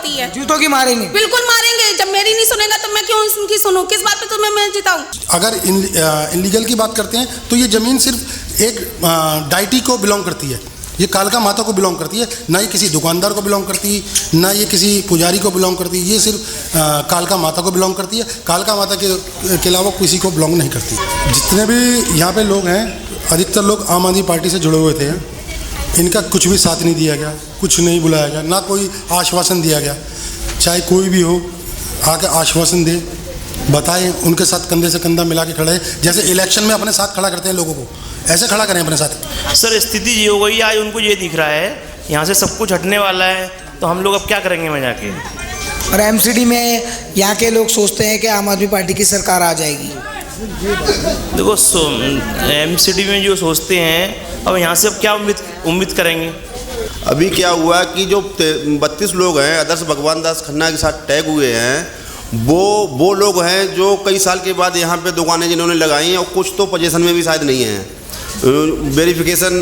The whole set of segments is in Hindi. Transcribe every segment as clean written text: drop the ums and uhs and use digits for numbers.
होती है। जूतों की मारेंगे? बिल्कुल मारेंगे। जब मेरी नहीं सुनेगा तो मैं क्यों उनकी सुनूं? किस बात पे तुम्हें मैं जिताऊं? अगर इनलीगल की बात करते हैं तो ये ज़मीन सिर्फ एक डाइटी को बिलोंग करती है, ये कालका माता को बिलोंग करती है, ना ये किसी दुकानदार को बिलोंग करती, ना ये किसी पुजारी को बिलोंग करती, ये सिर्फ कालका माता को बिलोंग करती है। कालका माता के अलावा किसी को बिलोंग नहीं करती। जितने भी यहाँ पे लोग हैं, अधिकतर लोग आम आदमी पार्टी से जुड़े हुए थे। इनका कुछ भी साथ नहीं दिया गया, कुछ नहीं बुलाया गया, ना कोई आश्वासन दिया गया। चाहे कोई भी हो आके आश्वासन दे, बताएं, उनके साथ कंधे से कंधा मिला के खड़े, जैसे इलेक्शन में अपने साथ खड़ा करते हैं लोगों को, ऐसे खड़ा करें अपने साथ। सर स्थिति ये हो गई, आज उनको ये दिख रहा है यहाँ से सब कुछ हटने वाला है, तो हम लोग अब क्या करेंगे में जाके। और एमसीडी में यहाँ के लोग सोचते हैं कि आम आदमी पार्टी की सरकार आ जाएगी। देखो एमसीडी में जो सोचते हैं, अब यहाँ से अब क्या उम्मीद करेंगे। अभी क्या हुआ कि जो 32 लोग हैं आदर्श भगवान दास खन्ना के साथ टैग हुए हैं, वो लोग हैं जो कई साल के बाद यहाँ पे दुकानें जिन्होंने लगाई हैं, और कुछ तो पोजीशन में भी शायद नहीं हैं। वेरिफिकेशन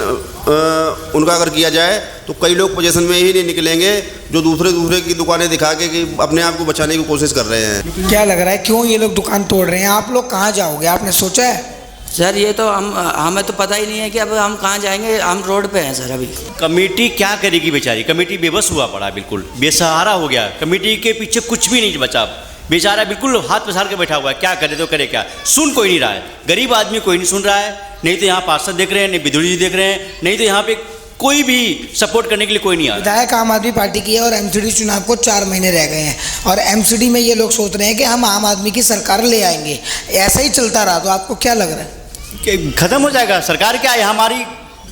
उनका अगर किया जाए तो कई लोग पोजीशन में ही नहीं निकलेंगे, जो दूसरे की दुकानें दिखा के कि अपने आप को बचाने की कोशिश कर रहे हैं। क्या लग रहा है क्यों ये लोग दुकान तोड़ रहे हैं? आप लोग कहाँ जाओगे, आपने सोचा है? सर ये तो हमें तो पता ही नहीं है कि अब हम कहाँ जाएंगे। हम रोड पे हैं सर अभी। कमेटी क्या करेगी बेचारी? कमेटी बेबस हुआ पड़ा, बिल्कुल बेसहारा हो गया। कमेटी के पीछे कुछ भी नहीं बचा, बेचारा बिल्कुल हाथ पसार के बैठा हुआ है। क्या करे तो करे क्या, सुन कोई नहीं रहा है। गरीब आदमी कोई नहीं सुन रहा है। नहीं तो यहाँ पार्षद देख रहे हैं, नहीं विदुरी जी देख रहे हैं, नहीं तो यहाँ पे कोई भी सपोर्ट करने के लिए कोई नहीं आ रहा। विधायक आम आदमी पार्टी की है और एमसीडी चुनाव को 4 महीने रह गए हैं, और एमसीडी में ये लोग सोच रहे हैं कि हम आम आदमी की सरकार ले आएंगे। ऐसा ही चलता रहा तो आपको क्या लग रहा है कि खत्म हो जाएगा सरकार? क्या है, हमारी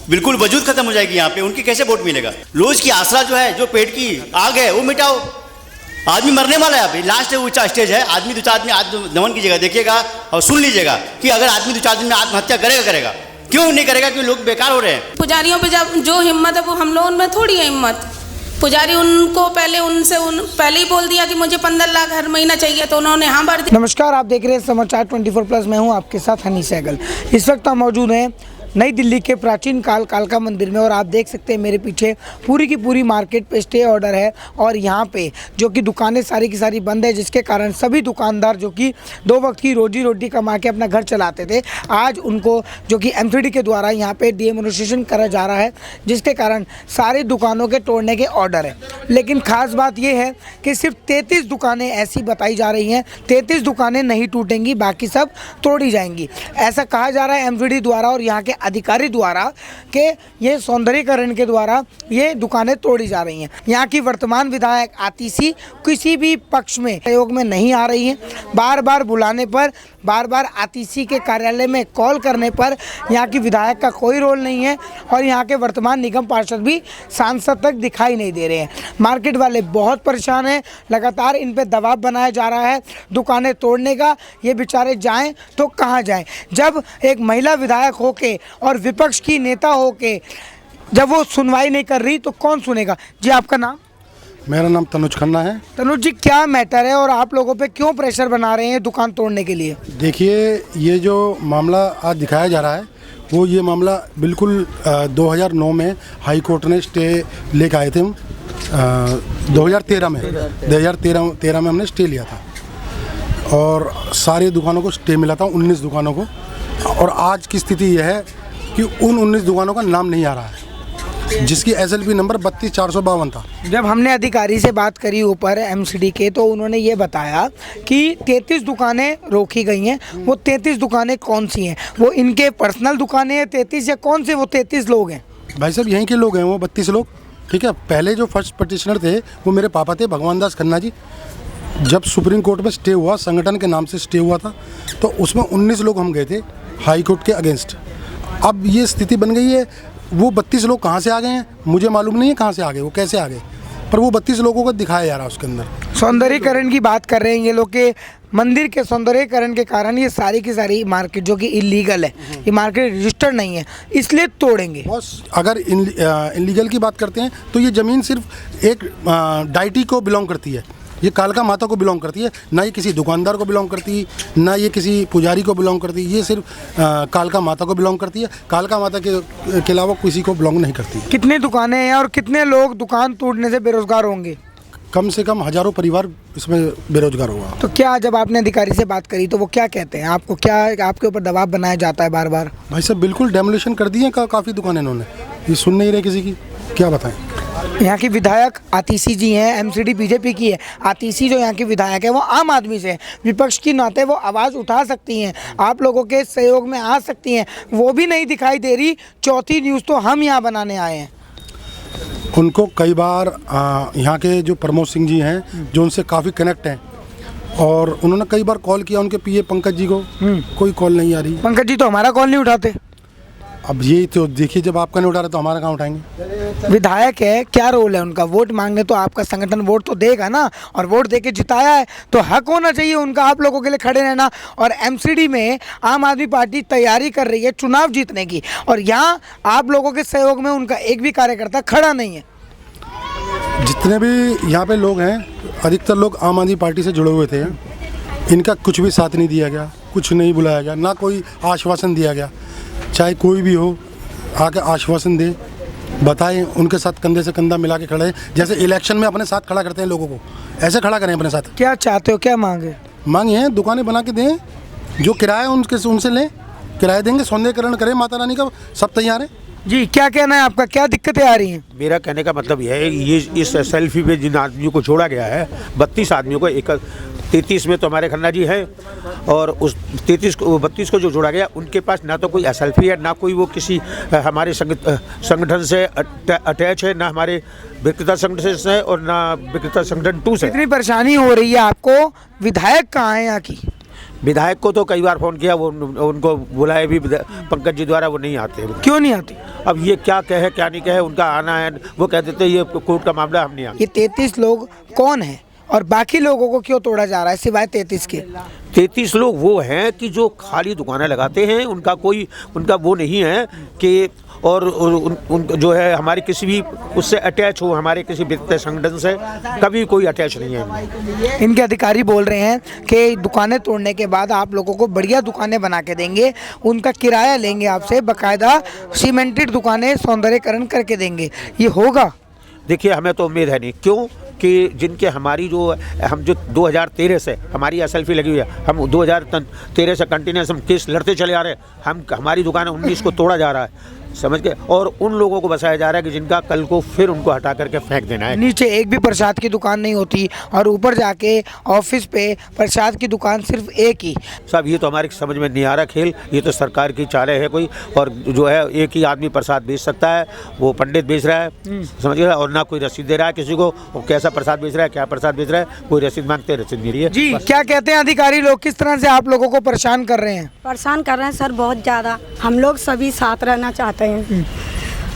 बिल्कुल वजूद खत्म हो जाएगी यहाँ पे। उनकी कैसे वोट मिलेगा? रोज की आसरा जो है, जो पेट की आग है, वो मिटाओ। आदमी मरने वाला है अभी, लास्ट ऊंचा स्टेज है। आदमी 2-4 आदमी आत्मदमन कीजिएगा, देखिएगा और सुन लीजिएगा कि अगर आदमी 2-4 दिन में आत्महत्या करेगा, क्यों नहीं करेगा? क्योंकि लोग बेकार हो रहे हैं। पुजारियों पे जब जो हिम्मत है वो हम लोगों में थोड़ी है हिम्मत। पुजारी उनको पहले ही बोल दिया कि मुझे 15 लाख हर महीना चाहिए, तो उन्होंने हाँ भर दिया। नमस्कार, आप देख रहे हैं समाचार 24+। मैं हूं आपके साथ हनी सहगल। इस वक्त हम मौजूद हैं नई दिल्ली के प्राचीन काल कालका मंदिर में, और आप देख सकते हैं मेरे पीछे पूरी की पूरी मार्केट पे स्टे ऑर्डर है। और यहाँ पे जो कि दुकानें सारी की सारी बंद है, जिसके कारण सभी दुकानदार जो कि 2 वक्त की रोजी रोटी कमा के अपना घर चलाते थे, आज उनको जो कि एमसीडी के द्वारा यहाँ पे डिमोनेटाइजेशन करा जा रहा है, जिसके कारण सारी दुकानों के तोड़ने के ऑर्डर है। लेकिन ख़ास बात यह है कि सिर्फ 33 दुकानें ऐसी बताई जा रही हैं, 33 दुकानें नहीं टूटेंगी, बाकी सब तोड़ी जाएंगी, ऐसा कहा जा रहा है एमसीडी द्वारा और यहाँ के अधिकारी द्वारा कि ये सौंदर्यीकरण के द्वारा ये दुकानें तोड़ी जा रही हैं। यहाँ की वर्तमान विधायक आतिशी किसी भी पक्ष में सहयोग में नहीं आ रही हैं। बार बार बुलाने पर, बार बार आतिशी के कार्यालय में कॉल करने पर यहाँ की विधायक का कोई रोल नहीं है, और यहाँ के वर्तमान निगम पार्षद भी सांसद तक दिखाई नहीं दे रहे हैं। मार्केट वाले बहुत परेशान हैं, लगातार इन पे दबाव बनाया जा रहा है दुकानें तोड़ने का। ये बेचारे जाएं तो कहाँ जाएं, जब एक महिला विधायक होके और विपक्ष की नेता होके जब वो सुनवाई नहीं कर रही तो कौन सुनेगा। जी आपका नाम? मेरा नाम तनुज खन्ना है। तनुज जी, क्या मैटर है और आप लोगों पे क्यों प्रेशर बना रहे हैं दुकान तोड़ने के लिए? देखिए, ये जो मामला आज दिखाया जा रहा है, वो ये मामला बिल्कुल 2009 में हाई कोर्ट ने स्टे लेकर आए थे हम। 2013 में हमने स्टे लिया था, और सारी दुकानों को स्टे मिला था, 19 दुकानों को। और आज की स्थिति यह है कि उन 19 दुकानों का नाम नहीं आ रहा है, जिसकी SLP नंबर 32,452 था। जब हमने अधिकारी से बात करी ऊपर एमसीडी के, तो उन्होंने ये बताया कि 33 दुकानें रोकी गई हैं। वो 33 दुकानें कौन सी हैं? वो इनके पर्सनल दुकानें हैं 33, या कौन से वो 33 लोग हैं? भाई साहब, यहीं के लोग हैं वो 32 लोग, ठीक है। पहले जो फर्स्ट पटिशनर थे वो मेरे पापा थे, भगवान दास खन्ना जी। जब सुप्रीम कोर्ट में स्टे हुआ, संगठन के नाम से स्टे हुआ था, तो उसमें 19 लोग हम गए थे हाई कोर्ट के अगेंस्ट। अब ये स्थिति बन गई है, वो 32 लोग कहाँ से आ गए हैं मुझे मालूम नहीं है, कहाँ से आ गए, वो कैसे आ गए, पर वो 32 लोगों को दिखाया जा रहा है उसके अंदर। सौंदर्यीकरण की बात कर रहे हैं ये लोग के, मंदिर के सौंदर्यीकरण के कारण ये सारी की सारी मार्केट जो कि इलीगल है, ये मार्केट रजिस्टर्ड नहीं है, इसलिए तोड़ेंगे। बस अगर इलीगल की बात करते हैं तो ये ज़मीन सिर्फ एक डाइटी को बिलोंग करती है, ये कालका माता को बिलोंग करती है, ना ये किसी दुकानदार को बिलोंग करती, ना ये किसी पुजारी को बिलोंग करती, ये सिर्फ कालका माता को बिलोंग करती है। कालका माता के अलावा किसी को बिलोंग नहीं करती। कितनी दुकानें हैं और कितने लोग दुकान टूटने से बेरोजगार होंगे? कम से कम हज़ारों परिवार इसमें बेरोजगार हुआ। तो क्या जब आपने अधिकारी से बात करी तो वो क्या कहते हैं आपको, क्या आपके ऊपर दबाव बनाया जाता है बार बार? भाई साहब बिल्कुल डेमोलिशन कर दिए काफ़ी दुकानें इन्होंने, ये सुन नहीं रहे किसी की, क्या बताएं। यहाँ की विधायक आतिशी जी हैं, एमसीडी बीजेपी की है। आतिशी जो यहाँ की विधायक है वो आम आदमी से है, विपक्ष की नाते वो आवाज़ उठा सकती हैं, आप लोगों के सहयोग में आ सकती हैं, वो भी नहीं दिखाई दे रही। चौथी न्यूज़ तो हम यहाँ बनाने आए हैं। उनको कई बार यहाँ के जो प्रमोद सिंह जी हैं जो उनसे काफ़ी कनेक्ट हैं, और उन्होंने कई बार कॉल किया उनके पीए पंकज जी को, कोई कॉल नहीं आ रही। पंकज जी तो हमारा कॉल नहीं उठाते। अब ये तो देखिए, जब आपका नहीं उठा रहे तो हमारा कहाँ उठाएंगे। विधायक है, क्या रोल है उनका? वोट मांगने तो आपका संगठन वोट तो देगा ना, और वोट देके जिताया है तो हक होना चाहिए उनका आप लोगों के लिए खड़े रहना। और एमसीडी में आम आदमी पार्टी तैयारी कर रही है चुनाव जीतने की, और यहाँ आप लोगों के सहयोग में उनका एक भी कार्यकर्ता खड़ा नहीं है। जितने भी यहाँ पे लोग हैं, अधिकतर लोग आम आदमी पार्टी से जुड़े हुए थे। इनका कुछ भी साथ नहीं दिया गया, कुछ नहीं बुलाया गया, ना कोई आश्वासन दिया गया। चाहे कोई भी हो आके आश्वासन दे, बताएं, उनके साथ कंधे से कंधा मिला के खड़े हैं। जैसे इलेक्शन में अपने साथ खड़ा करते हैं लोगों को, ऐसे खड़ा करें अपने साथ। क्या चाहते हो, क्या मांगे? मांगे हैं दुकानें बना के दें, जो किराया उनसे लें, किराया देंगे, सौंदर्यीकरण करें, माता रानी का सब तैयार है। जी क्या कहना है आपका, क्या दिक्कतें आ रही हैं? मेरा कहने का मतलब यह है, ये इस सेल्फी पे जिन आदमियों को छोड़ा गया है, 32 आदमियों को, 33 में तो हमारे खन्ना जी हैं, और उस 32 को जो जोड़ा गया उनके पास ना तो कोई एसएलपी है, ना कोई वो किसी हमारे संगठन से अटैच है, ना हमारे विक्रेता संगठन से, और ना विक्रेता संगठन 2 से। इतनी परेशानी हो रही है आपको, विधायक कहाँ है यहाँ की? विधायक को तो कई बार फ़ोन किया, वो उनको बुलाए भी पंकज जी द्वारा, वो नहीं आते। क्यों नहीं आती? अब ये क्या कहे क्या नहीं कहे, उनका आना है, वो कह देते ये कोर्ट का मामला, हम नहीं आते। ये 33 लोग कौन है और बाकी लोगों को क्यों तोड़ा जा रहा है सिवाय 33 के? 33 लोग वो हैं कि जो खाली दुकानें लगाते हैं, उनका वो नहीं है कि, और उन जो है हमारी किसी भी उससे अटैच हो, हमारे किसी वित्तीय संगठन से कभी कोई अटैच नहीं है। इनके अधिकारी बोल रहे हैं कि दुकानें तोड़ने के बाद आप लोगों को बढ़िया दुकानें बना के देंगे, उनका किराया लेंगे आपसे, बाकायदा सीमेंटेड दुकानें सौंदर्यीकरण करके देंगे। ये होगा? देखिए, हमें तो उम्मीद है नहीं, क्यों कि जिनके हमारी हम जो 2013 से हमारी एसएलपी लगी हुई है, हम 2013 से कंटिन्यूस हम केस लड़ते चले आ रहे हैं, हमारी दुकान 19 को तोड़ा जा रहा है, समझ के, और उन लोगों को बसाया जा रहा है कि जिनका कल को फिर उनको हटा करके फेंक देना है। नीचे एक भी प्रसाद की दुकान नहीं होती, और ऊपर जाके ऑफिस पे प्रसाद की दुकान सिर्फ एक ही। साहब ये तो हमारी समझ में नहीं आ रहा खेल, ये तो सरकार की चाल है कोई, और जो है एक ही आदमी प्रसाद बेच सकता है, वो पंडित बेच रहा है, समझ गया, और ना कोई रसीद दे रहा है किसी को, वो कैसा प्रसाद बेच रहा है, क्या प्रसाद बेच रहा है, कोई रसीद मांगते हैं, रसीद नहीं रही है। जी क्या कहते हैं अधिकारी लोग, किस तरह से आप लोगों को परेशान कर रहे हैं? परेशान कर रहे हैं सर, बहुत ज़्यादा। हम लोग सभी साथ रहना चाहते हैं,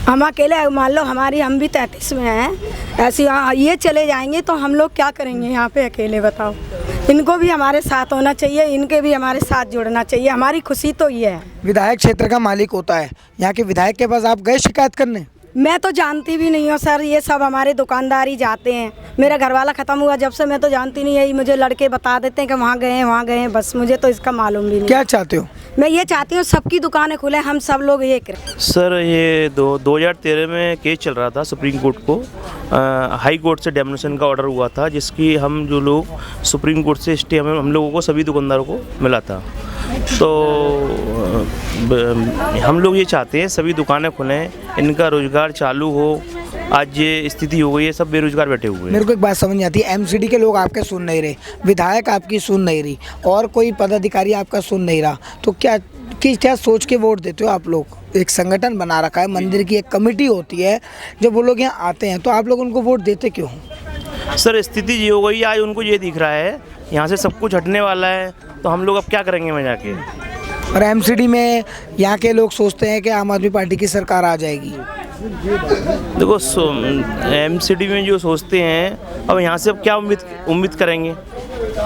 हम अकेले, मान लो हम भी 33 में हैं, ऐसे ये चले जाएंगे तो हम लोग क्या करेंगे यहाँ पे अकेले, बताओ। इनको भी हमारे साथ होना चाहिए, इनके भी हमारे साथ जुड़ना चाहिए, हमारी खुशी तो ये है। विधायक क्षेत्र का मालिक होता है, यहाँ के विधायक के पास आप गए शिकायत करने? मैं तो जानती भी नहीं हूँ सर, ये सब हमारे दुकानदार ही जाते हैं। मेरा घरवाला ख़त्म हुआ जब से मैं तो जानती नहीं है, मुझे लड़के बता देते हैं कि वहाँ गए हैं, बस मुझे तो इसका मालूम भी नहीं। क्या चाहते हो? मैं ये चाहती हूँ सबकी दुकानें खुले, हम सब लोग ये करें। सर ये 2013 में केस चल रहा था सुप्रीम कोर्ट को, हाई कोर्ट से डेमोलिशन का ऑर्डर हुआ था, जिसकी हम जो लोग सुप्रीम कोर्ट से स्टे हम लोगों को, सभी दुकानदारों को मिला था। तो हम लोग ये चाहते हैं सभी दुकानें खुलें, इनका रोज़गार चालू हो। आज ये स्थिति हो गई है, सब बेरोजगार बैठे हुए हैं। मेरे को एक बात समझ नहीं आती, एमसीडी के लोग आपके सुन नहीं रहे, विधायक आपकी सुन नहीं रही, और कोई पदाधिकारी आपका सुन नहीं रहा, तो क्या सोच के वोट देते हो आप लोग? एक संगठन बना रखा है, मंदिर की एक कमेटी होती है, जब वो लोग यहाँ आते हैं तो आप लोग उनको वोट देते क्यों? सर स्थिति ये हो गई, आज उनको ये दिख रहा है यहाँ से सब कुछ हटने वाला है, तो हम लोग अब क्या करेंगे में जाके। और एमसीडी में यहाँ के लोग सोचते हैं कि आम आदमी पार्टी की सरकार आ जाएगी। देखो एमसीडी में जो सोचते हैं, अब यहाँ से अब क्या उम्मीद करेंगे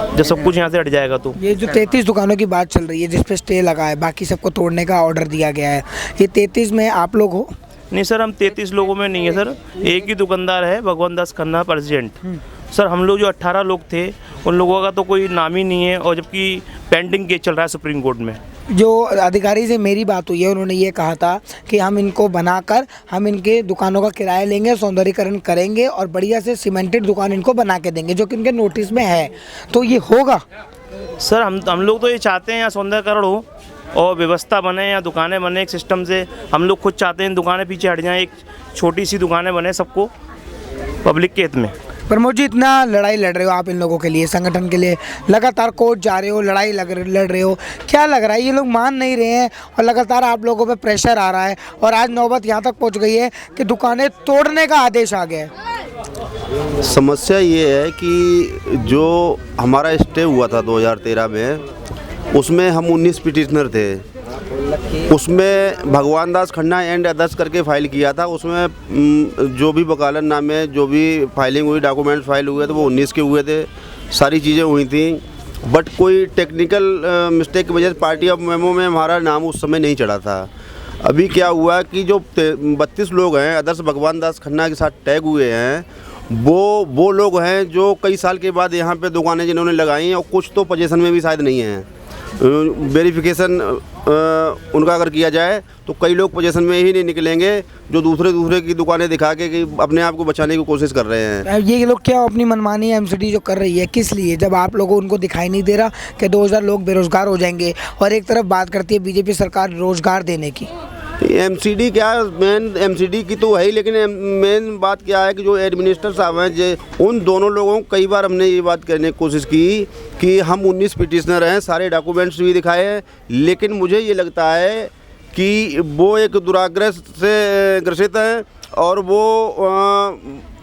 जब सब कुछ यहाँ से हट जाएगा। तो ये जो 33 दुकानों की बात चल रही है जिस पे स्टे लगा है, बाकी सबको तोड़ने का ऑर्डर दिया गया है, ये 33 में आप लोग हो? नहीं सर, हम 33 लोगों में नहीं है सर, एक ही दुकानदार है, भगवान दास खन्ना प्रेसिडेंट। सर हम लोग जो 18 लोग थे, उन लोगों का तो कोई नाम ही नहीं है, और जबकि पेंडिंग केस चल रहा है सुप्रीम कोर्ट में। जो अधिकारी से मेरी बात हुई है उन्होंने ये कहा था कि हम इनको बनाकर हम इनके दुकानों का किराया लेंगे, सौंदर्यीकरण करेंगे और बढ़िया से सीमेंटेड दुकान इनको बना के देंगे, जो कि इनके नोटिस में है। तो ये होगा? सर हम लोग तो ये चाहते हैं यहाँ सौंदर्यकरण हो और व्यवस्था बने, या दुकानें बने एक सिस्टम से। हम लोग खुद चाहते हैं दुकानें पीछे हट जाएँ, एक छोटी सी दुकानें बने सबको पब्लिक के हित में। प्रमोद जी, इतना लड़ाई लड़ रहे हो आप इन लोगों के लिए, संगठन के लिए, लगातार कोर्ट जा रहे हो, लड़ रहे हो, क्या लग रहा है ये लोग मान नहीं रहे हैं और लगातार आप लोगों पे प्रेशर आ रहा है और आज नौबत यहाँ तक पहुँच गई है कि दुकानें तोड़ने का आदेश आ गया है? समस्या ये है कि जो हमारा स्टे हुआ था 2013 में, उसमें हम 19 पिटिशनर थे। उसमें भगवान दास खन्ना एंड अदर्स करके फाइल किया था। उसमें जो भी वकालत नामे, जो भी फाइलिंग हुई, डॉक्यूमेंट्स फाइल हुए थे, वो 19 के हुए थे। सारी चीज़ें हुई थी, बट कोई टेक्निकल मिस्टेक की वजह से पार्टी ऑफ मेमो में हमारा नाम उस समय नहीं चढ़ा था। अभी क्या हुआ कि जो 32 लोग हैं आदर्श भगवान दास खन्ना के साथ टैग हुए हैं, वो लोग हैं जो कई साल के बाद यहाँ पे दुकानें जिन्होंने लगाई हैं, और कुछ तो पोजीशन में भी शायद नहीं हैं। वेरिफिकेशन उनका अगर किया जाए तो कई लोग पोजीशन में ही नहीं निकलेंगे, जो दूसरे की दुकानें दिखा के कि अपने आप को बचाने की कोशिश कर रहे हैं। ये लोग क्या अपनी मनमानी एमसीडी जो कर रही है, किस लिए? जब आप लोगों उनको दिखाई नहीं दे रहा कि 2000 लोग बेरोजगार हो जाएंगे, और एक तरफ बात करती है बीजेपी सरकार रोजगार देने की। एमसीडी क्या, मेन एमसीडी की तो है ही, लेकिन मेन बात क्या है कि जो एडमिनिस्ट्रेटर साहब हैं, उन दोनों लोगों को कई बार हमने ये बात करने की कोशिश की कि हम 19 पिटिशनर हैं, सारे डॉक्यूमेंट्स भी दिखाए हैं, लेकिन मुझे ये लगता है कि वो एक दुराग्रह से ग्रसित हैं और वो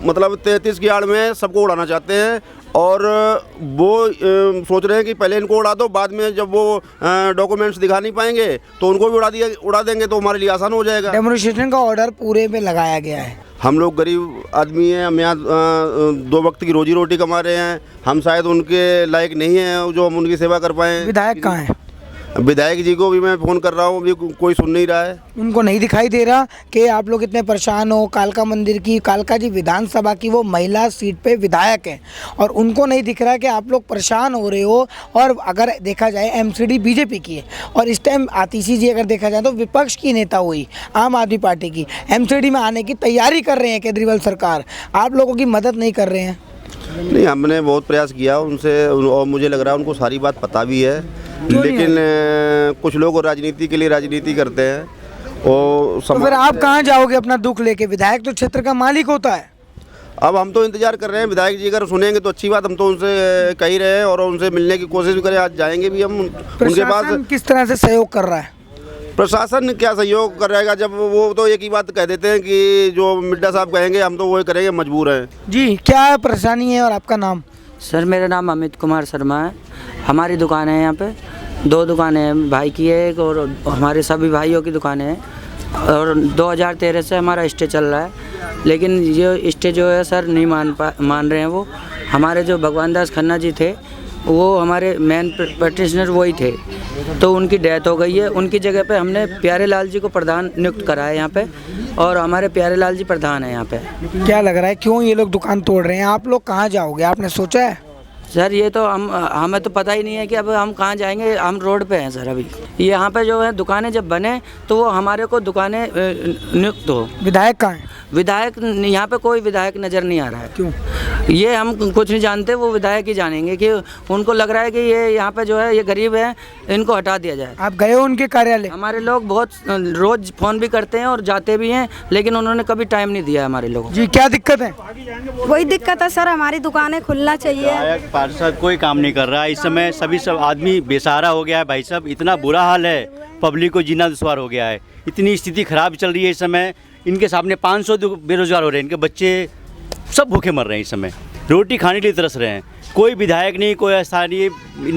मतलब 33 की आड़ में सबको उड़ाना चाहते हैं, और वो सोच रहे हैं कि पहले इनको उड़ा दो, बाद में जब वो डॉक्यूमेंट्स दिखा नहीं पाएंगे तो उनको भी उड़ा देंगे, तो हमारे लिए आसान हो जाएगा। डेमोलिशन का ऑर्डर पूरे में लगाया गया है। हम लोग गरीब आदमी हैं, हम यहाँ 2 वक्त की रोजी रोटी कमा रहे हैं, हम शायद उनके लायक नहीं हैं जो हम उनकी सेवा कर पाएँ। विधायक कहाँ हैं? विधायक जी को भी मैं फ़ोन कर रहा हूँ, अभी कोई सुन नहीं रहा है। उनको नहीं दिखाई दे रहा कि आप लोग इतने परेशान हो। कालका मंदिर की, कालका जी विधानसभा की वो महिला सीट पे विधायक हैं, और उनको नहीं दिख रहा कि आप लोग परेशान हो रहे हो। और अगर देखा जाए एमसीडी बीजेपी की है, और इस टाइम आतिशी जी अगर देखा जाए तो विपक्ष की नेता हुई आम आदमी पार्टी की, एमसीडी में आने की तैयारी कर रहे हैं केजरीवाल सरकार, आप लोगों की मदद नहीं कर रहे हैं। नहीं, हमने बहुत प्रयास किया उनसे, और मुझे लग रहा है उनको सारी बात पता भी है, लेकिन कुछ लोग राजनीति के लिए राजनीति करते हैं। और तो फिर आप कहाँ जाओगे अपना दुख लेके? विधायक तो क्षेत्र का मालिक होता है। अब हम तो इंतजार कर रहे हैं, विधायक जी अगर सुनेंगे तो अच्छी बात, हम तो उनसे कह ही रहे हैं और उनसे मिलने की कोशिश भी करें। आज जाएंगे भी हम उनके पास। किस तरह से सहयोग कर रहा है प्रशासन? क्या सहयोग कर रहेगा, जब वो तो एक ही बात कह देते हैं कि जो मिड्डा साहब कहेंगे हम तो वही करेंगे, मजबूर हैं। जी, क्या परेशानी है और आपका नाम? सर मेरा नाम अमित कुमार शर्मा है। हमारी दुकान है यहाँ पे, 2 दुकानें हैं, भाई की है एक और हमारे सभी भाइयों की दुकानें हैं, और 2013 से हमारा स्टे चल रहा है, लेकिन ये स्टे जो है सर नहीं मान रहे हैं। वो हमारे जो भगवान दास खन्ना जी थे, वो हमारे मेन पिटिशनर वही थे, तो उनकी डेथ हो गई है। उनकी जगह पे हमने प्यारे लाल जी को प्रधान नियुक्त करा है यहाँ पे, और हमारे प्यारे लाल जी प्रधान है यहाँ पे। क्या लग रहा है क्यों ये लोग दुकान तोड़ रहे हैं? आप लोग कहाँ जाओगे, आपने सोचा है? सर ये तो हमें तो पता ही नहीं है कि अब हम कहाँ जाएंगे। हम रोड पे हैं सर अभी। यहाँ पे जो है दुकानें जब बने तो वो हमारे को दुकानें नियुक्त हो। विधायक कहाँ है? विधायक यहाँ पे कोई विधायक नज़र नहीं आ रहा है। क्यों? ये हम कुछ नहीं जानते, वो विधायक ही जानेंगे कि उनको लग रहा है कि ये यहाँ पे जो है ये गरीब है, इनको हटा दिया जाए। आप गए हो उनके कार्यालय? हमारे लोग बहुत रोज़ फ़ोन भी करते हैं और जाते भी हैं, लेकिन उन्होंने कभी टाइम नहीं दिया हमारे लोगों को। जी, क्या दिक्कत है? वही दिक्कत है सर, हमारी दुकानें खुलना चाहिए। पार्षद कोई काम नहीं कर रहा है इस समय। सब आदमी बेसहारा हो गया है भाई साहब, इतना बुरा हाल है, पब्लिक को जीना दुश्वार हो गया है। इतनी स्थिति खराब चल रही है इस समय। इनके सामने 500 बेरोजगार हो रहे हैं, इनके बच्चे सब भूखे मर रहे हैं इस समय, रोटी खाने के लिए तरस रहे हैं। कोई विधायक नहीं, कोई स्थानीय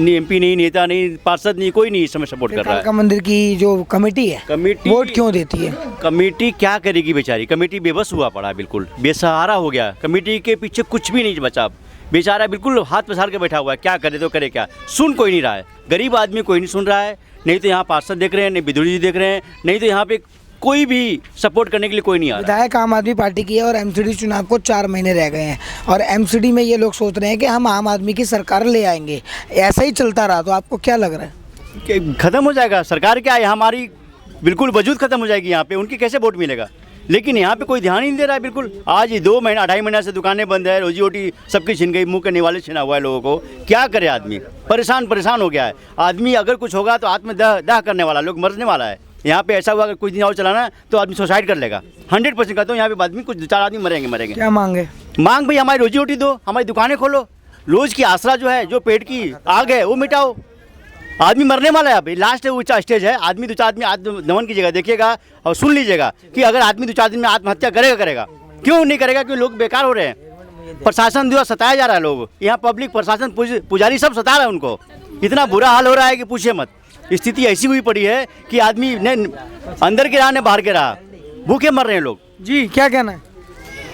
एमपी नहीं, नेता नहीं, पार्षद नहीं, कोई नहीं इस समय सपोर्ट कर रहा है। कालका मंदिर की जो कमेटी है, कमेटी वोट क्यों देती है? कमेटी क्या करेगी बेचारी? कमेटी बेबस हुआ पड़ा, बिल्कुल बेसहारा हो गया। कमेटी के पीछे कुछ भी नहीं बचा, बेचारा बिल्कुल हाथ पसार के बैठा हुआ है। क्या करे तो करे क्या, सुन कोई नहीं रहा है। गरीब आदमी कोई नहीं सुन रहा है। नहीं तो यहाँ पार्षद देख रहे हैं, नहीं बिदुड़ी जी देख रहे हैं, नहीं तो यहाँ पे कोई भी सपोर्ट करने के लिए कोई नहीं आ रहा। विधायक आम आदमी पार्टी की है और एमसीडी चुनाव को 4 महीने रह गए हैं, और एमसीडी में ये लोग सोच रहे हैं कि हम आम आदमी की सरकार ले आएंगे। ऐसा ही चलता रहा तो आपको क्या लग रहा है? ख़त्म हो जाएगा। सरकार क्या है, हमारी बिल्कुल वजूद ख़त्म हो जाएगी यहाँ पे, उनकी कैसे वोट मिलेगा। लेकिन यहाँ पे कोई ध्यान ही नहीं दे रहा है बिल्कुल। आज 2 महीना 2.5 महीना से दुकानें बंद है, रोजी रोटी सबकी छिन गई, मुँह के निवाले छिना हुआ है लोगों को। क्या करे आदमी, परेशान हो गया है आदमी। अगर कुछ होगा तो आत्मदाह करने वाला, लोग मरने वाला है। यहाँ पे ऐसा हुआ अगर कुछ दिन और चलाना तो आदमी सुसाइड कर लेगा। 100% कहता हूँ यहाँ पे आदमी, कुछ 4 आदमी मरेंगे। क्या मांगे? मांग भाई हमारी रोजी रोटी दो, हमारी दुकानें खोलो, रोज की आसरा जो है, जो पेट की आग है वो मिटाओ। आदमी मरने वाला है अभी, लास्ट ऊंचा स्टेज है। आदमी 2-4 आदमी आत्मदमन कीजिएगा, देखिएगा और सुन लीजिएगा कि अगर आदमी 2-4 दिन में आत्महत्या करेगा, क्यों नहीं करेगा? क्योंकि लोग बेकार हो रहे हैं, प्रशासन द्वारा सताया जा रहा है लोग यहाँ, पब्लिक प्रशासन पुजारी सब सता रहा है उनको। इतना बुरा हाल हो रहा है कि पूछिए मत। स्थिति ऐसी हुई पड़ी है कि आदमी ने अंदर के रहा, ने बाहर के रहा, भूखे मर रहे हैं लोग। जी क्या कहना है?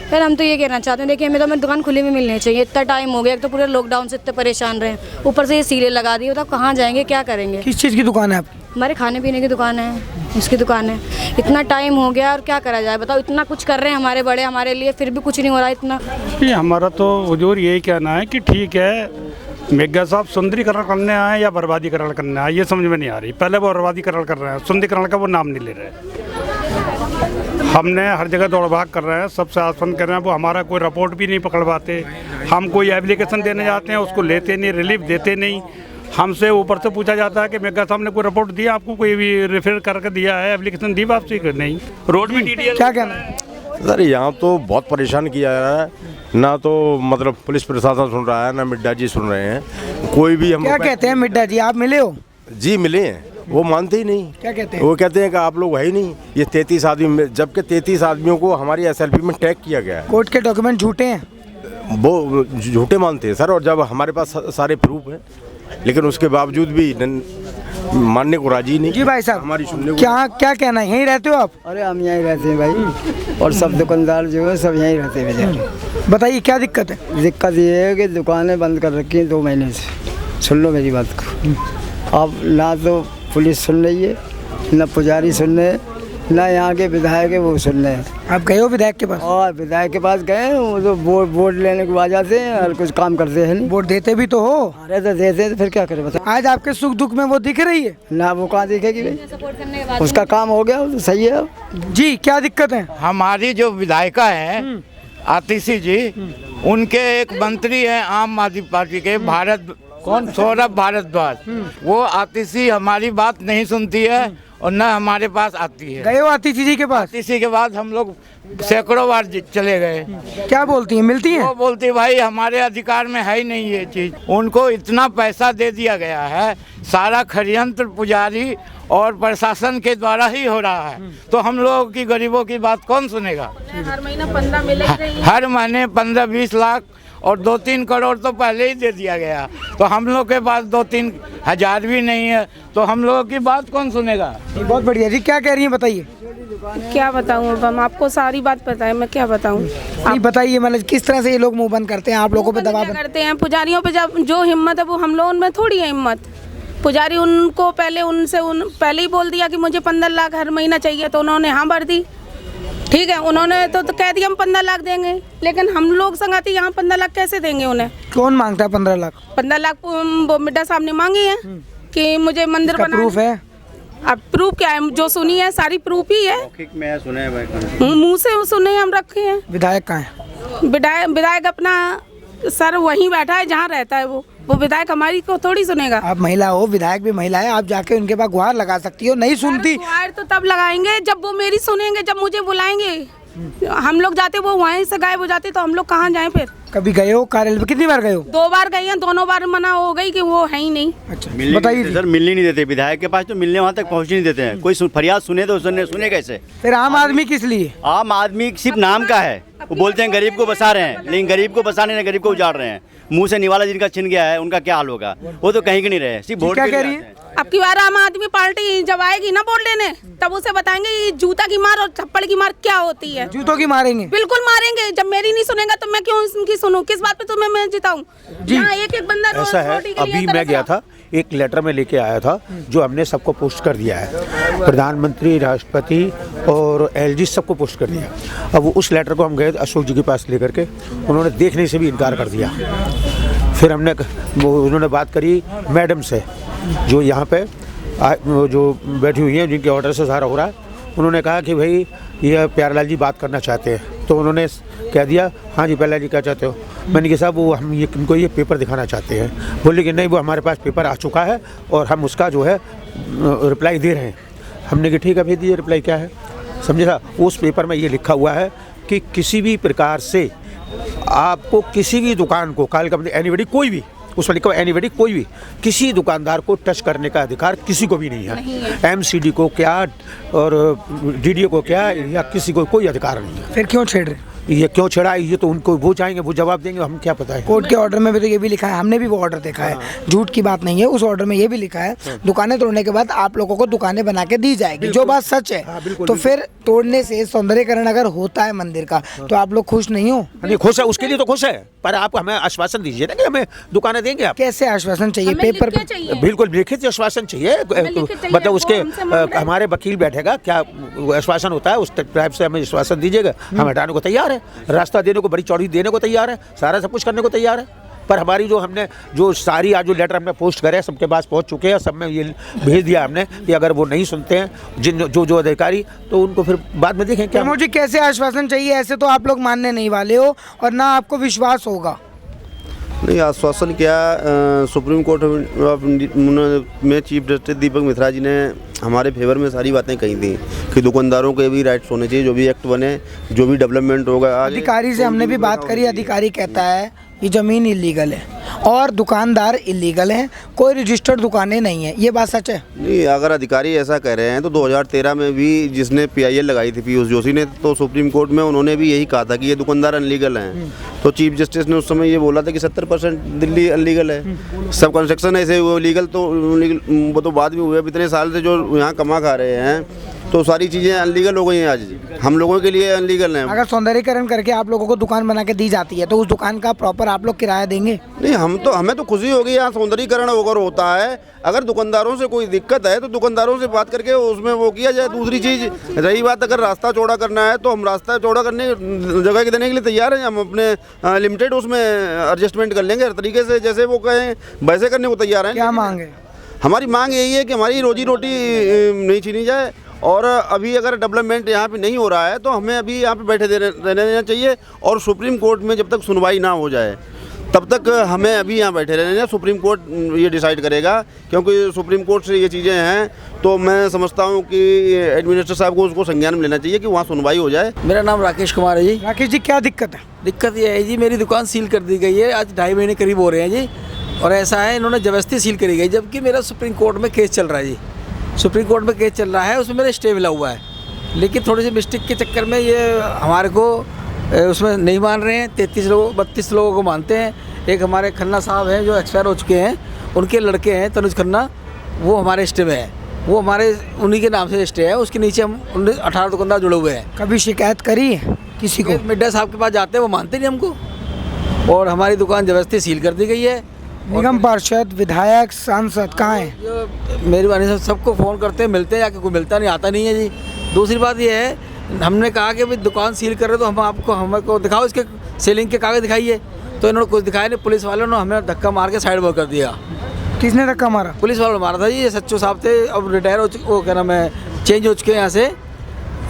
यार हम तो ये कहना चाहते हैं, देखिए हमें तो हमारी दुकान खुली में मिलनी चाहिए। इतना टाइम हो गया, एक तो पूरे लॉकडाउन से इतने परेशान रहे, ऊपर से ये सीलें लगा दी, तो कहाँ जाएंगे, क्या करेंगे? किस चीज़ की दुकान है आपकी? हमारे खाने पीने की दुकान है, उसकी दुकान है। इतना टाइम हो गया और क्या करा जाए बताओ। इतना कुछ कर रहे हैं हमारे बड़े हमारे लिए, फिर भी कुछ नहीं हो रहा इतना। हमारा तो हुजूर यही कहना है कि ठीक है, मेघा साहब सुंदरीकरण करने आए या बर्बादीकरण करने आए, ये समझ में नहीं आ रही। पहले वो बर्बादीकरण कर रहे हैं, सुंदरीकरण का वो नाम नहीं ले रहे। हमने हर जगह दौड़ भाग कर रहे हैं, सबसे आश्वासन कर रहे हैं, वो हमारा कोई रिपोर्ट भी नहीं पकड़वाते। हम कोई एप्लीकेशन देने जाते हैं, उसको लेते नहीं, रिलीफ देते नहीं। हमसे ऊपर से पूछा जाता है कि मेघा साहब ने कोई रिपोर्ट दिया आपको, कोई भी रेफर करके दिया है, एप्लीकेशन दी वापसी? नहीं। रोड भी DDL क्या कहना है? सर यहाँ तो बहुत परेशान किया जा रहा है, ना तो मतलब पुलिस प्रशासन सुन रहा है, ना मिड्डा जी सुन रहे हैं, कोई भी। हम क्या कहते हैं मिड्डा जी? आप मिले हो? जी मिले हैं, वो मानते ही नहीं। क्या कहते हैं? वो कहते हैं कि आप लोग है ही नहीं। ये 33 आदमी, जबकि 33 आदमियों को हमारी SLP में टैग किया गया है। कोर्ट के डॉक्यूमेंट झूठे हैं, वो झूठे मानते हैं सर। और जब हमारे पास सारे प्रूफ हैं, लेकिन उसके बावजूद भी मानने को राजी नहीं। जी भाई साहब, हमारी सुनने को क्या कहना है? यहीं रहते हो आप? अरे हम यहीं रहते हैं भाई, और सब दुकानदार जो है सब यहीं रहते हैं बेचारे। बताइए क्या दिक्कत है? दिक्कत ये है कि दुकानें बंद कर रखी हैं 2 महीने से। सुन लो मेरी बात को, अब ना तो पुलिस सुन रही है, ना पुजारी सुन रहे हैं, ना यहाँ के विधायक है वो सुन रहे हैं। आप गए हो विधायक के पास? और विधायक के पास गए, वो तो वोट लेने को आ जाते हैं और कुछ काम करते हैं नहीं। वोट देते भी तो हो। अरे तो देते हैं तो फिर क्या करें बताओ। आज आपके सुख दुख में वो दिख रही है ना? वो कहाँ दिखेगी भाई, उसका काम हो गया, तो सही है। जी क्या दिक्कत है? हमारी जो विधायिका है आतिशी जी, उनके एक मंत्री हैं आम आदमी पार्टी के, सौरभ भारद्वाज, वो आतिशी हमारी बात नहीं सुनती है और न हमारे पास आती है। गए हो आतिशी जी के पास? आतिशी के बाद हम लोग सैकड़ों बार चले गए। क्या बोलती हैं? मिलती हैं? वो बोलती भाई हमारे अधिकार में है ही नहीं ये चीज़। उनको इतना पैसा दे दिया गया है, सारा षड्यंत्र पुजारी और प्रशासन के द्वारा ही हो रहा है, तो हम लोगों की गरीबों की बात कौन सुनेगा? हर महीना 15 मिले रही। हर महीने 15-20 लाख और 2-3 करोड़ तो पहले ही दे दिया गया, तो हम लोग के पास 2-3 हज़ार भी नहीं है, तो हम लोगों की बात कौन सुनेगा? बहुत बढ़िया जी, क्या कह रही हैं बताइए? क्या बताऊँ अब, हम आपको सारी बात पता है, मैं क्या बताऊँ? आप बताइए, मतलब किस तरह से ये लोग मुंह बंद करते हैं, आप लोगों पे दबाव करते हैं? पुजारियों पे जब जो हिम्मत है वो हम लोगों में थोड़ी है हिम्मत। पुजारी उनको पहले ही बोल दिया कि मुझे 15 लाख हर महीना चाहिए, तो उन्होंने हाँ भर दी। ठीक है, उन्होंने तो कह दिया हम 15 लाख देंगे, लेकिन हम लोग संगाती यहाँ 15 लाख कैसे देंगे उन्हें? कौन मांगता है 15 लाख? 15 लाख मिड्डा साहब ने मांगी है कि मुझे मंदिर बनाना। प्रूफ है? अब प्रूफ क्या है? जो सुनी है सारी प्रूफ ही है, मैं सुने हैं, मुँह से सुने हम रखे हैं। विधायक कहाँ है? विधायक अपना सर वहीं बैठा है जहाँ रहता है वो विधायक हमारी को थोड़ी सुनेगा। आप महिला हो, विधायक भी महिला है, आप जाके उनके पास गुहार लगा सकती हो। नहीं सुनती? गुहार तो तब लगाएंगे जब वो मेरी सुनेंगे, जब मुझे बुलाएंगे। हम लोग जाते वो वहीं से गायब हो जाते, तो हम लोग कहाँ जाएं फिर? कभी गए हो कार्यालय? कितनी बार गए हो? 2 बार गई हैं, दोनों बार मना हो गई कि वो है ही नहीं। अच्छा बताइए सर, मिलने नहीं देते विधायक के पास, तो मिलने वहाँ तक पहुँच नहीं देते हैं। कोई फरियाद सुने तो सुने कैसे? फिर आम आदमी किस लिए? आम आदमी सिर्फ नाम का है, वो बोलते हैं गरीब को बसा रहे हैं, लेकिन गरीब को बसाने नहीं, गरीब को उजाड़ रहे हैं। मुंह से निवाला जिनका छिन गया है उनका क्या हाल होगा? वो तो कहीं के नहीं रहे, सिर्फ वोट। क्या कह रही है? अब की बार आम आदमी पार्टी जब आएगी ना वोट लेने, तब उसे बताएंगे ये जूता की मार और थप्पड़ की मार क्या होती है। जूतों की मारेंगे? बिल्कुल मारेंगे। जब मेरी नहीं सुनेगा तो मैं क्यों उनकी सुनूं? किस बात पे तुम्हें मैं जिताऊं? एक बंदा ऐसा है, अभी मैं गया था, एक लेटर में लेके आया था जो हमने सबको पोस्ट कर दिया है, प्रधानमंत्री, राष्ट्रपति और LG सबको पोस्ट कर दिया। अब वो उस लेटर को हम गए अशोक जी के पास लेकर के, उन्होंने देखने से भी इनकार कर दिया। फिर उन्होंने बात करी मैडम से, जो यहाँ पे वो जो बैठी हुई हैं जिनके ऑर्डर से सारा हो रहा है, उन्होंने कहा कि भाई ये प्यारेलाल जी बात करना चाहते हैं। तो उन्होंने कह दिया हाँ जी प्यारेलाल जी क्या चाहते हो। मैंने कहा साहब वो हम ये इनको ये पेपर दिखाना चाहते हैं। बोले कि नहीं वो हमारे पास पेपर आ चुका है और हम उसका जो है रिप्लाई दे रहे हैं। हमने कहा ठीक है भेज दीजिए रिप्लाई क्या है। समझे था। उस पेपर में ये लिखा हुआ है कि किसी भी प्रकार से आपको किसी भी दुकान को काल कंपनी एनीबडी कोई भी उसमें लिखा हुआ एनीबडी कोई भी किसी दुकानदार को टच करने का अधिकार किसी को भी नहीं है। एमसीडी को क्या और डीडीओ को क्या या किसी को कोई अधिकार नहीं है। फिर क्यों छेड़ रहे? ये क्यों छेड़ा ये तो उनको वो चाहेंगे वो जवाब देंगे, हम क्या पता है। कोर्ट के ऑर्डर में भी तो ये भी लिखा है, हमने भी वो ऑर्डर देखा है, झूठ की बात नहीं है। उस ऑर्डर में ये भी लिखा है दुकानें तोड़ने के बाद आप लोगों को दुकानें बना के दी जाएगी, जो बात सच है। तो फिर तोड़ने से सौंदर्यीकरण अगर होता है मंदिर का तो आप लोग खुश नहीं हो? नहीं खुश है, उसके लिए तो खुश है, पर आप हमें आश्वासन दीजिए ना कि हमें दुकानें देंगे आप। कैसे आश्वासन चाहिए? पेपर पे बिल्कुल लिखित आश्वासन चाहिए, मतलब उसके हमारे वकील बैठेगा क्या आश्वासन होता है उस टाइप से हमें आश्वासन दीजिएगा। हम हटाने को तैयार है, रास्ता देने को बड़ी चौड़ी देने को तैयार है, सारा सब कुछ करने को तैयार है। पर हमारी जो हमने जो सारी आज जो लेटर हमने पोस्ट करे सबके पास पहुंच चुके हैं, सब में ये भेज दिया हमने कि अगर वो नहीं सुनते हैं जिन जो अधिकारी तो उनको फिर बाद में देखें क्या। मुझे कैसे आश्वासन चाहिए? ऐसे तो आप लोग मानने नहीं वाले हो और ना आपको विश्वास होगा। नहीं आश्वासन क्या, सुप्रीम कोर्ट में चीफ जस्टिस दीपक मिश्रा जी ने हमारे फेवर में सारी बातें कही थी कि दुकानदारों के भी राइट्स होने चाहिए, जो भी एक्ट बने जो भी डेवलपमेंट होगा। अधिकारी से हमने भी बात करी, अधिकारी कहता है ये ज़मीन इलीगल है और दुकानदार इलीगल हैं, कोई रजिस्टर्ड दुकानें नहीं है। ये बात सच है? नहीं, अगर अधिकारी ऐसा कह रहे हैं तो 2013 में भी जिसने PIL लगाई थी पीयूष जोशी ने, तो सुप्रीम कोर्ट में उन्होंने भी यही कहा था कि ये दुकानदार अनलीगल हैं। तो चीफ जस्टिस ने उस समय ये बोला था कि 70% दिल्ली अनलीगल है, सब कंस्ट्रक्शन ऐसे वो लीगल, तो वो तो बाद में हुए। अब इतने साल से जो यहाँ कमा खा रहे हैं तो सारी चीज़ें अनलीगल हो गई हैं, आज हम लोगों के लिए अनलीगल हैं। अगर सौंदर्यीकरण करके आप लोगों को दुकान बना के दी जाती है तो उस दुकान का प्रॉपर आप लोग किराया देंगे? नहीं, हमें तो खुशी होगी यहाँ सौंदर्यीकरण अगर होता है। अगर दुकानदारों से कोई दिक्कत है तो दुकानदारों से बात करके उसमें वो किया जाए। दूसरी चीज़ रही बात, अगर रास्ता चौड़ा करना है तो हम रास्ता चौड़ा करने जगह के देने के लिए तैयार हैं। हम अपने लिमिटेड उसमें एडजस्टमेंट कर लेंगे हर तरीके से, जैसे वो कहें वैसे करने को तैयार हैं। क्या मांग है? हमारी मांग यही है कि हमारी रोजी रोटी नहीं छीनी जाए और अभी अगर डेवलपमेंट यहाँ पे नहीं हो रहा है तो हमें अभी यहाँ पे बैठे रहने देना चाहिए और सुप्रीम कोर्ट में जब तक सुनवाई ना हो जाए तब तक हमें अभी यहाँ बैठे रहने दें। सुप्रीम कोर्ट ये डिसाइड करेगा, क्योंकि सुप्रीम कोर्ट से ये चीज़ें हैं तो मैं समझता हूँ कि एडमिनिस्ट्रेटर साहब को उसको संज्ञान में लेना चाहिए कि वहाँ सुनवाई हो जाए। मेरा नाम राकेश कुमार है जी। राकेश जी क्या दिक्कत है? दिक्कत ये है जी, मेरी दुकान सील कर दी गई है, आज 2.5 महीने करीब हो रहे हैं जी। और ऐसा है इन्होंने ज़बरदस्ती सील करी गई, जबकि मेरा सुप्रीम कोर्ट में केस चल रहा है जी। सुप्रीम कोर्ट में केस चल रहा है, उसमें मेरा स्टे मिला हुआ है, लेकिन थोड़ी सी मिस्टेक के चक्कर में ये हमारे को उसमें नहीं मान रहे हैं। 32 लोगों को मानते हैं। एक हमारे खन्ना साहब हैं जो एक्सपायर हो चुके हैं, उनके लड़के हैं तनुज खन्ना, वो हमारे स्टे में है, वो हमारे उन्हीं के नाम से स्टे है। उसके नीचे हम 18 दुकानदार जुड़े हुए हैं। कभी शिकायत करी है किसी को? मिड्डा साहब के पास जाते हैं, वो मानते नहीं हमको और हमारी दुकान ज़बरदस्ती सील कर दी गई है। निगम पार्षद, विधायक, सांसद कहाँ हैं? मेरी वानी से सबको फ़ोन करते हैं, मिलते हैं, या कोई मिलता नहीं, आता नहीं है जी। दूसरी बात ये है, हमने कहा कि भाई दुकान सील कर रहे तो हमको दिखाओ, इसके सीलिंग के कागज़ दिखाइए, तो इन्होंने कुछ दिखाया नहीं। पुलिस वालों ने हमें धक्का मार के साइड कर दिया। किसने धक्का मारा? पुलिस वालों ने मारा था जी। ये सच्चो साहब थे, अब रिटायर हो चुके, वो क्या नाम है, चेंज हो चुके हैं यहाँ से।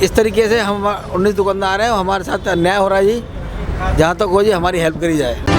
इस तरीके से हम 19 दुकानदार हैं, हमारे साथ अन्याय हो रहा है जी। जहाँ तक हो जी हमारी हेल्प करी जाए।